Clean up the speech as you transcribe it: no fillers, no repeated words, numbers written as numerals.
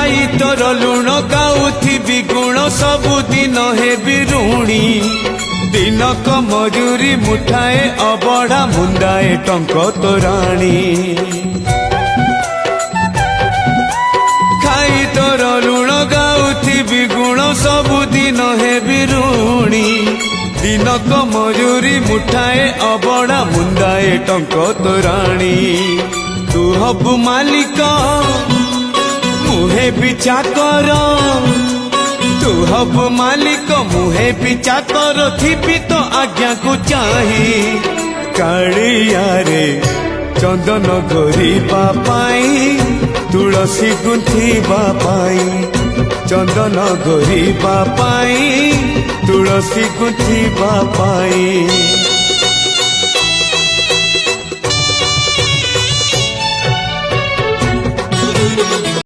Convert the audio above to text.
खाई तोर लुण गाउथिबि गुण सबुदिन हेबि ऋणी दिनक मजूरी मुठाए अबढ़ा मुंडाए टंक तोराणी खाई तोर लुण गाउथिबि गुण सबुदिन हेबि ऋणी दिनक मजूरी मुठाए अबढ़ा मुंडाए टंक तोराणी तू हबु मालिक मुहे भी चाकर तू हबु मालिक मुहे भी चाकर थिबि तो आज्ञा को चाही कालिया रे चंदन गोरीबा पाई तुलसी गुंथिबा पाई चंदन गोरीबा पाई तुलसी गुंथिबा पाई।